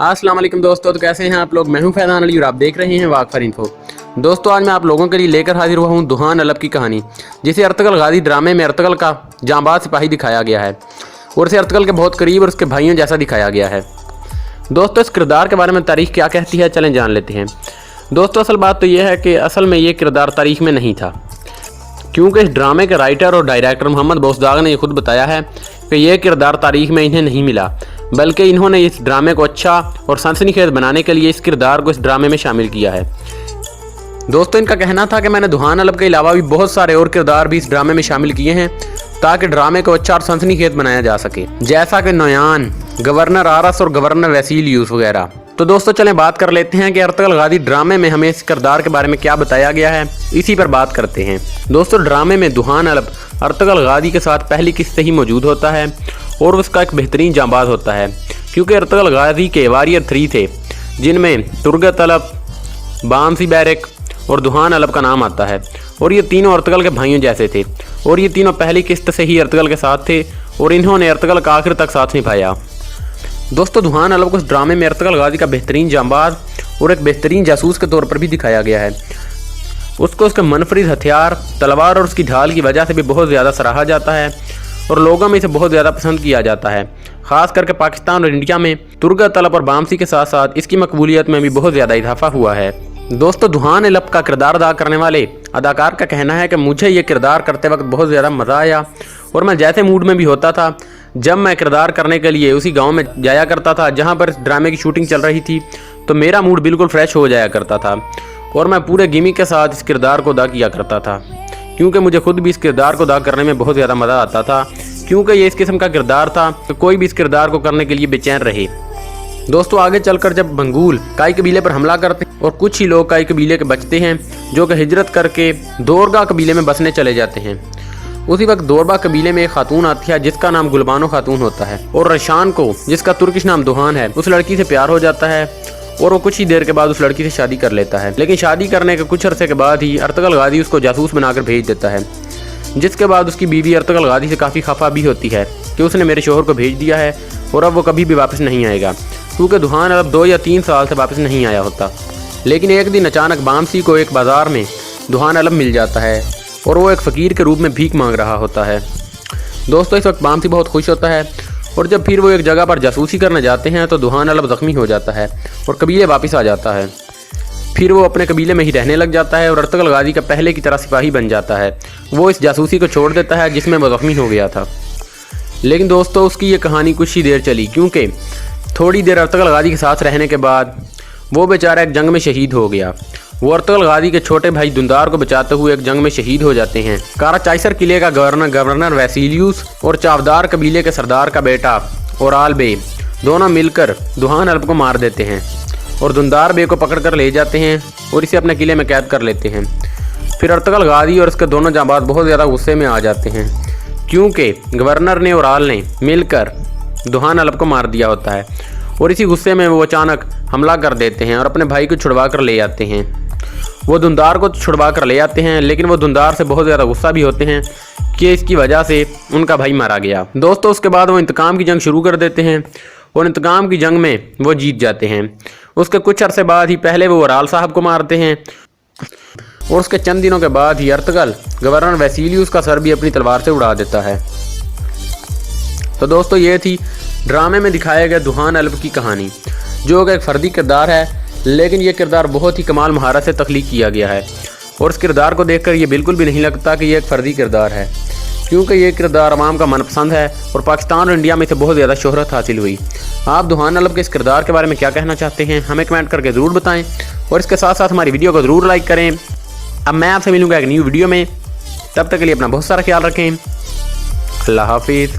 अस्सलाम वालेकुम दोस्तों, तो कैसे हैं आप लोग। मैं हूं फैज़ान अली और आप देख रहे हैं वाक़ फॉर इन्फो। दोस्तों, आज मैं आप लोगों के लिए लेकर हाजिर हुआ हूं दुहान अलब की कहानी, जिसे अर्तुगरुल गाज़ी ड्रामे में अर्तुगरुल का जांबाज सिपाही दिखाया गया है और इसे अर्तुगरुल के बहुत करीब और उसके भाइयों जैसा दिखाया गया है। दोस्तों, इस किरदार के बारे में तारीख़ क्या कहती है, चलें जान लेते हैं। दोस्तों, असल बात तो यह है कि असल में ये किरदार तारीख़ में नहीं था, क्योंकि इस ड्रामे के राइटर और डायरेक्टर मोहम्मद बोसदाग ने खुद बताया है कि यह किरदार तारीख़ में इन्हें नहीं मिला, बल्कि इन्होंने इस ड्रामे को अच्छा और सनसनीखेज बनाने के लिए इस किरदार को इस ड्रामे में शामिल किया है। दोस्तों, इनका कहना था कि मैंने दुहान अलब के अलावा भी बहुत सारे और किरदार भी इस ड्रामे में शामिल किए हैं ताकि ड्रामे को अच्छा और सनसनीखेज बनाया जा सके, जैसा कि नोयान, गवर्नर आरस और गवर्नर वसीलियूस वगैरह। तो दोस्तों, चलें बात कर लेते हैं कि अर्तुगरुल गाज़ी ड्रामे में हमें इस किरदार के बारे में क्या बताया गया है, इसी पर बात करते हैं। दोस्तों, ड्रामे में दुहान अलब अर्तुगरुल गाज़ी के साथ पहली किस्से ही मौजूद होता है और उसका एक बेहतरीन जांबाज होता है, क्योंकि अर्तुगरुल गाज़ी के वारियर 3 थे, जिनमें तुर्गत अलब, बामसी बैरक और दुहान अलब का नाम आता है, और ये तीनों अर्तुगरुल के भाइयों जैसे थे और ये तीनों पहली किस्त से ही अर्तुगरुल के साथ थे और इन्होंने अर्तुगरुल का आखिर तक साथ निभाया। दोस्तों, दुहान अलब को इस ड्रामे में अर्तुगरुल गाज़ी का बेहतरीन जांबाज और एक बेहतरीन जासूस के तौर पर भी दिखाया गया है। उसको उसके मनफरिद हथियार, तलवार और उसकी ढाल की वजह से भी बहुत ज़्यादा सराहा जाता है और लोगों में इसे बहुत ज़्यादा पसंद किया जाता है। ख़ास करके पाकिस्तान और इंडिया में तुर्गत अलब और बामसी के साथ साथ इसकी मकबूलियत में भी बहुत ज़्यादा इजाफा हुआ है। दोस्तों, दुहान अलब का किरदार अदा करने वाले अदाकार का कहना है कि मुझे ये किरदार करते वक्त बहुत ज़्यादा मज़ा आया और मैं जैसे मूड में भी होता था, जब मैं किरदार करने के लिए उसी गांव में जाया करता था जहां पर इस ड्रामे की शूटिंग चल रही थी, तो मेरा मूड बिल्कुल फ्रेश हो जाया करता था और मैं पूरे गिमिक के साथ इस किरदार को अदा किया करता था, क्योंकि मुझे खुद भी इस किरदार को अदा करने में बहुत ज़्यादा मज़ा आता था, क्योंकि ये इस किस्म का किरदार था कि कोई भी इस किरदार को करने के लिए बेचैन रहे। दोस्तों, आगे चलकर जब मंगूल काई कबीले पर हमला करते हैं और कुछ ही लोग काई कबीले के बचते हैं जो कि हिजरत करके दोरगा कबीले में बसने चले जाते हैं, उसी वक्त दोरबा कबीले में एक खातून आती है जिसका नाम गुलबानो खातून होता है और रशान को, जिसका तुर्किश नाम दुहान है, उस लड़की से प्यार हो जाता है और वो कुछ ही देर के बाद उस लड़की से शादी कर लेता है। लेकिन शादी करने के कुछ अरसे के बाद ही अर्तुगरुल गाज़ी उसको जासूस बनाकर भेज देता है, जिसके बाद उसकी बीवी अर्तुगरुल गाज़ी से काफ़ी खफा भी होती है कि उसने मेरे शोहर को भेज दिया है और अब वो कभी भी वापस नहीं आएगा, क्योंकि दुहान अलब 2 या 3 साल से वापस नहीं आया होता। लेकिन एक दिन अचानक बामसी को एक बाज़ार में दुहान अलब मिल जाता है और वो एक फ़कीर के रूप में भीख मांग रहा होता है। दोस्तों, इस वक्त बामसी बहुत खुश होता है और जब फिर वो एक जगह पर जासूसी करने जाते हैं तो दुहान अलब ज़ख्मी हो जाता है और कबीले वापस आ जाता है। फिर वो अपने कबीले में ही रहने लग जाता है और अर्तुगरुल गाज़ी का पहले की तरह सिपाही बन जाता है। वो इस जासूसी को छोड़ देता है जिसमें वो ज़ख्मी हो गया था। लेकिन दोस्तों, उसकी ये कहानी कुछ ही देर चली, क्योंकि थोड़ी देर अर्तुगरुल गाज़ी के साथ रहने के बाद वो बेचारा एक जंग में शहीद हो गया। वो अर्तुगरुल गाज़ी के छोटे भाई दुंदार को बचाते हुए एक जंग में शहीद हो जाते हैं। काराचाइसर किले का गवर्नर वसीलियूस और चावदार कबीले के सरदार का बेटा ओराल बे दोनों मिलकर दुहान अलब को मार देते हैं और दुंदार बे को पकड़ कर ले जाते हैं और इसे अपने किले में कैद कर लेते हैं। फिर अर्तुगरुल गाज़ी और उसके दोनों जांबाज बहुत ज़्यादा गुस्से में आ जाते हैं, क्योंकि गवर्नर ने और आल ने मिलकर दुहान अलब को मार दिया होता है और इसी गुस्से में वो अचानक हमला कर देते हैं और अपने भाई को छुड़वा कर ले आते हैं। वो दुंदार को छुड़वा कर ले आते हैं, लेकिन वो दुंदार से बहुत ज़्यादा गुस्सा भी होते हैं कि इसकी वजह से उनका भाई मारा गया। दोस्तों, उसके बाद वो इंतकाम की जंग शुरू कर देते हैं और इंतकाम की जंग में वो जीत जाते हैं। उसके कुछ अरसे बाद ही पहले वो ओराल साहब को मारते हैं और उसके चंद दिनों के बाद ही अर्तुगरुल गवर्नर वसीलियूस का सर भी अपनी तलवार से उड़ा देता है। तो दोस्तों, ये थी ड्रामे में दिखाया गया दुहान अलब की कहानी, जो कि एक फ़र्दी किरदार है, लेकिन ये किरदार बहुत ही कमाल महारत से तख्लीक किया गया है और इस किरदार को देखकर ये बिल्कुल भी नहीं लगता कि ये एक फ़र्दी किरदार है, क्योंकि ये किरदार अवाम का मनपसंद है और पाकिस्तान और इंडिया में इसे बहुत ज़्यादा शोहरत हासिल हुई। आप दुहान अलब के इस किरदार के बारे में क्या कहना चाहते हैं, हमें कमेंट करके ज़रूर बताएं और इसके साथ साथ हमारी वीडियो को ज़रूर लाइक करें। अब मैं आपसे मिलूँगा एक न्यू वीडियो में, तब तक के लिए अपना बहुत सारा ख्याल रखें। अल्लाह हाफिज़।